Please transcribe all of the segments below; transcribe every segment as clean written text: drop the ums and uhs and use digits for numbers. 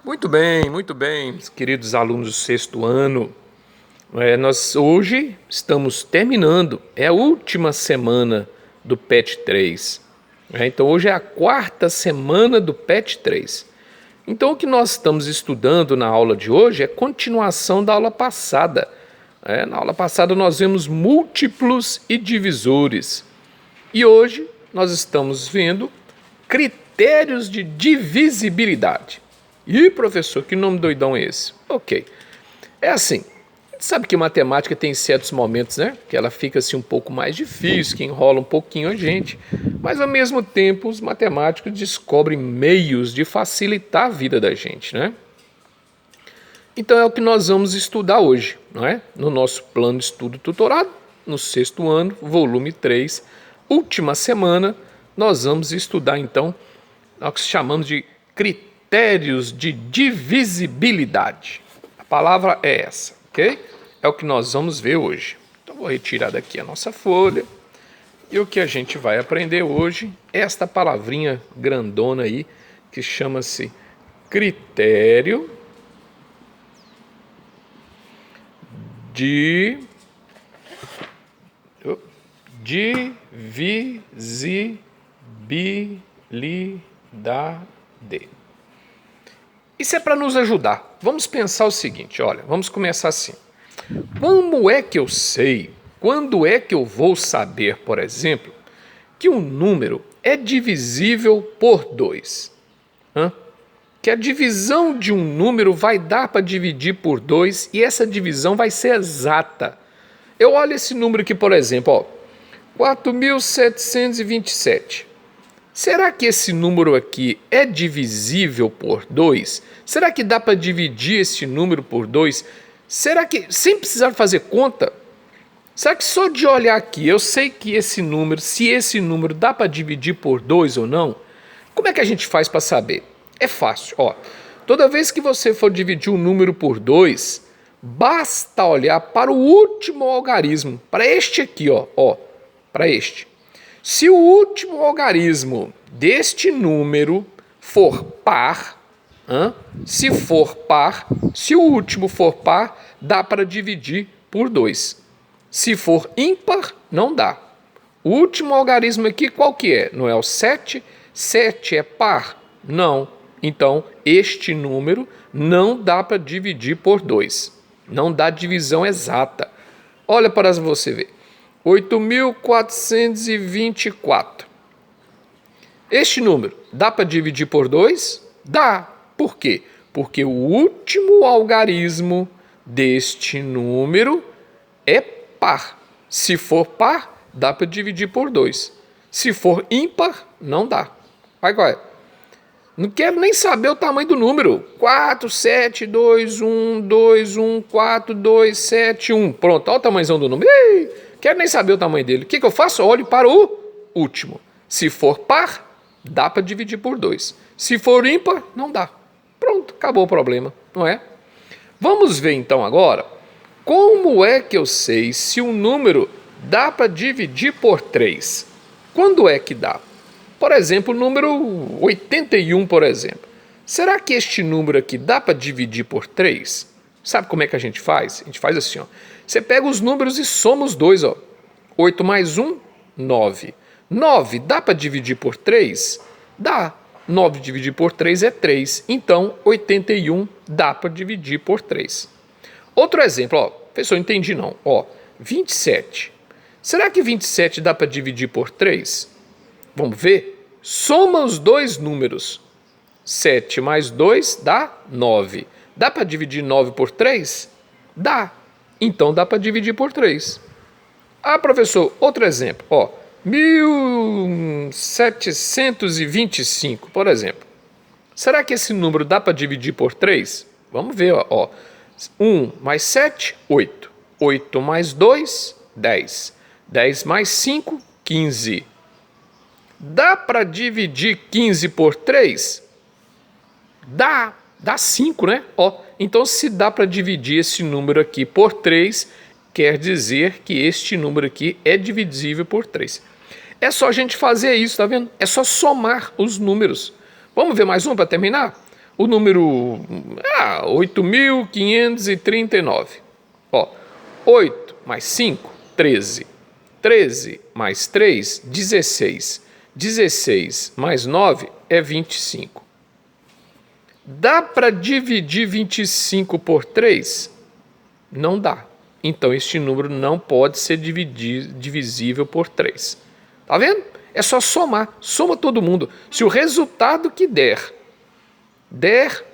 Muito bem, queridos alunos do sexto ano. Nós hoje estamos terminando, é a última semana do PET 3. Então hoje é a quarta semana do PET 3. Então o que nós estamos estudando na aula de hoje é continuação da aula passada. Na aula passada nós vimos múltiplos e divisores. E hoje nós estamos vendo critérios de divisibilidade. Ih, professor, que nome doidão é esse? Ok. É assim, a gente sabe que matemática tem certos momentos, né? Que ela fica assim um pouco mais difícil, que enrola um pouquinho a gente. Mas ao mesmo tempo, os matemáticos descobrem meios de facilitar a vida da gente, né? Então é o que nós vamos estudar hoje, não é? No nosso plano de estudo tutorado, no sexto ano, volume 3, última semana, nós vamos estudar então o que chamamos de critérios de divisibilidade. A palavra é essa, ok? É o que nós vamos ver hoje. Então vou retirar daqui a nossa folha. E o que a gente vai aprender hoje é esta palavrinha grandona aí, que chama-se critério de divisibilidade. Isso é para nos ajudar. Vamos pensar o seguinte, olha, vamos começar assim. Como é que eu sei, quando é que eu vou saber, por exemplo, que um número é divisível por 2? Que a divisão de um número vai dar para dividir por 2 e essa divisão vai ser exata. Eu olho esse número aqui, por exemplo, 4.727. Será que esse número aqui é divisível por 2? Será que dá para dividir esse número por 2? Será que, sem precisar fazer conta, será que só de olhar aqui eu sei que esse número, se esse número dá para dividir por 2 ou não? Como é que a gente faz para saber? É fácil, toda vez que você for dividir um número por 2, basta olhar para o último algarismo, para este aqui, para este. Se o último algarismo deste número for par, se o último for par, dá para dividir por 2. Se for ímpar, não dá. O último algarismo aqui qual que é? Não é o 7? 7 é par? Não. Então, este número não dá para dividir por 2. Não dá divisão exata. Olha para você ver. 8.424. Este número dá para dividir por 2? Dá. Por quê? Porque o último algarismo deste número é par. Se for par, dá para dividir por 2. Se for ímpar, não dá. Vai qual é? Não quero nem saber o tamanho do número. 4, 7, 2, 1, 2, 1, 4, 2, 7, 1. Pronto, olha o tamanhozão do número. Quero nem saber o tamanho dele. O que eu faço? Eu olho para o último. Se for par, dá para dividir por 2. Se for ímpar, não dá. Pronto, acabou o problema, não é? Vamos ver então agora como é que eu sei se um número dá para dividir por 3. Quando é que dá? Por exemplo, o número 81, por exemplo. Será que este número aqui dá para dividir por 3? Sabe como é que a gente faz? A gente faz assim, Você pega os números e soma os dois, 8 mais 1, 9. 9 dá para dividir por 3? Dá. 9 dividir por 3 é 3. Então, 81 dá para dividir por 3. Outro exemplo, professor, entendi não. 27. Será que 27 dá para dividir por 3? Vamos ver? Soma os dois números. 7 mais 2 dá 9. Dá para dividir 9 por 3? Dá. Então dá para dividir por 3. Professor, outro exemplo. 1725, por exemplo. Será que esse número dá para dividir por 3? Vamos ver. 1 mais 7, 8. 8 mais 2, 10. 10 mais 5, 15. Dá para dividir 15 por 3? Dá 5, né? Então, se dá para dividir esse número aqui por 3, quer dizer que este número aqui é divisível por 3. É só a gente fazer isso, tá vendo? É só somar os números. Vamos ver mais um para terminar? O número 8.539. Ó, 8 mais 5, 13. 13 mais 3, 16. 16 mais 9 é 25. Dá para dividir 25 por 3? Não dá. Então, este número não pode ser divisível por 3. Tá vendo? É só somar. Soma todo mundo. Se o resultado que der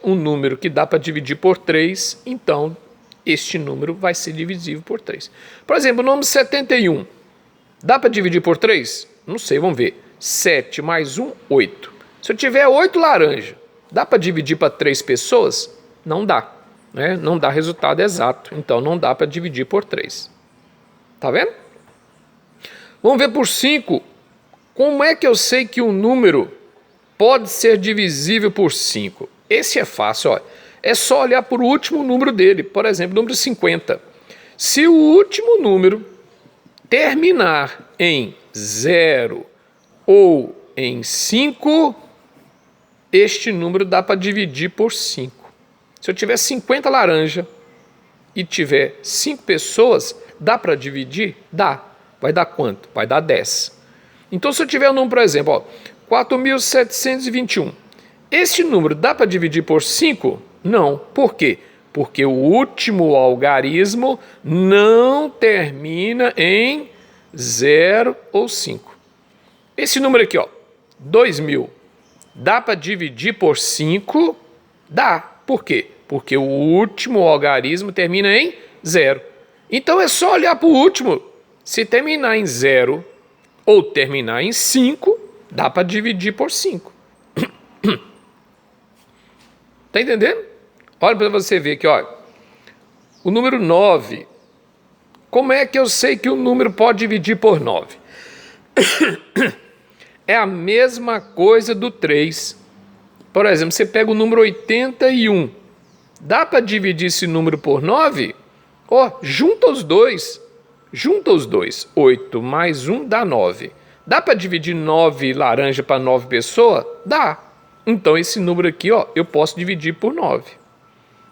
um número que dá para dividir por 3, então este número vai ser divisível por 3. Por exemplo, o número 71. Dá para dividir por 3? Não sei, vamos ver. 7 mais 1, 8. Se eu tiver 8 laranjas, dá para dividir para 3 pessoas? Não dá. Né? Não dá resultado exato. Então, não dá para dividir por 3. Tá vendo? Vamos ver por 5. Como é que eu sei que um número pode ser divisível por 5? Esse é fácil. Ó. É só olhar para o último número dele. Por exemplo, o número 50. Se o último número terminar em 0 ou em 5, este número dá para dividir por 5. Se eu tiver 50 laranjas e tiver 5 pessoas, dá para dividir? Dá. Vai dar quanto? Vai dar 10. Então, se eu tiver um número, por exemplo, 4.721, este número dá para dividir por 5? Não. Por quê? Porque o último algarismo não termina em 0 ou 5. Esse número aqui, 2.000, dá para dividir por 5? Dá. Por quê? Porque o último algarismo termina em 0. Então é só olhar para o último. Se terminar em 0 ou terminar em 5, dá para dividir por 5. Tá entendendo? Olha para você ver aqui, ó. O número 9. Como é que eu sei que o número pode dividir por 9? É a mesma coisa do 3. Por exemplo, você pega o número 81. Dá para dividir esse número por 9? Ó, junta os dois. Junta os dois. 8 mais 1 dá 9. Dá para dividir 9 laranja para 9 pessoas? Dá. Então, esse número aqui, ó, eu posso dividir por 9.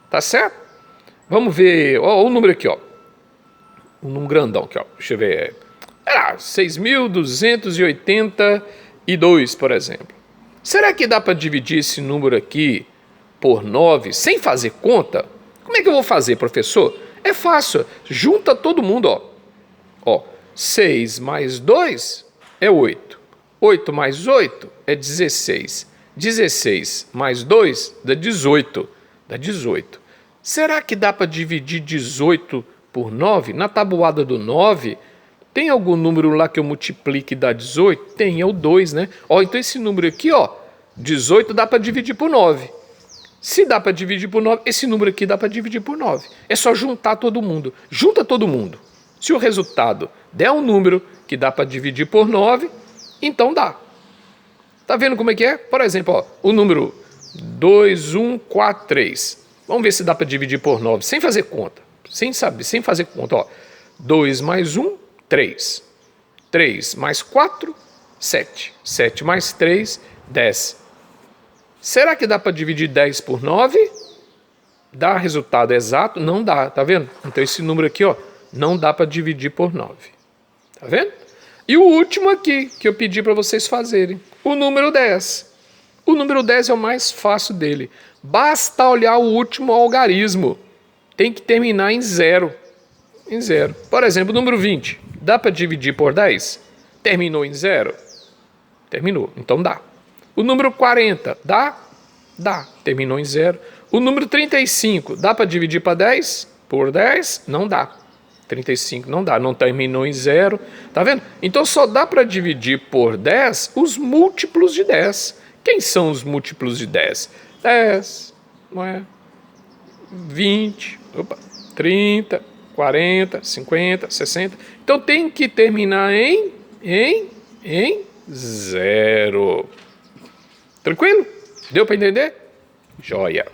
Tá certo? Vamos ver. Ó, o número aqui, ó. Um número grandão aqui, ó. Deixa eu ver. 6.282, por exemplo. Será que dá para dividir esse número aqui por 9 sem fazer conta? Como é que eu vou fazer, professor? É fácil. Junta todo mundo, ó. Ó, 6 mais 2 é 8. 8 mais 8 é 16. 16 mais 2 dá 18. Dá 18. Será que dá para dividir 18 por 9? Na tabuada do 9, tem algum número lá que eu multiplique e dá 18? Tem, é o 2, né? Ó, então esse número aqui, ó, 18 dá para dividir por 9. Se dá para dividir por 9, esse número aqui dá para dividir por 9. É só juntar todo mundo. Junta todo mundo. Se o resultado der um número que dá para dividir por 9, então dá. Tá vendo como é que é? Por exemplo, ó, o número 2143. Vamos ver se dá para dividir por 9, sem fazer conta. Sem fazer conta, ó. 2 mais 1, 3. 3 mais 4, 7. 7 mais 3, 10. Será que dá para dividir 10 por 9? Dá resultado exato? Não dá, tá vendo? Então esse número aqui, ó, não dá para dividir por 9. Tá vendo? E o último aqui, que eu pedi para vocês fazerem, o número 10. O número 10 é o mais fácil dele. Basta olhar o último algarismo. Tem que terminar em 0. Em 0. Por exemplo, o número 20. Dá para dividir por 10? Terminou em 0? Terminou, então dá. O número 40, dá? Dá, terminou em 0. O número 35, dá para dividir para 10? Por 10? Não dá. 35 não dá, não terminou em 0. Tá vendo? Então só dá para dividir por 10 os múltiplos de 10. Quem são os múltiplos de 10? 10, não é? 20, 30, 40, 50, 60. Então tem que terminar em 0. Tranquilo? Deu para entender? Joia.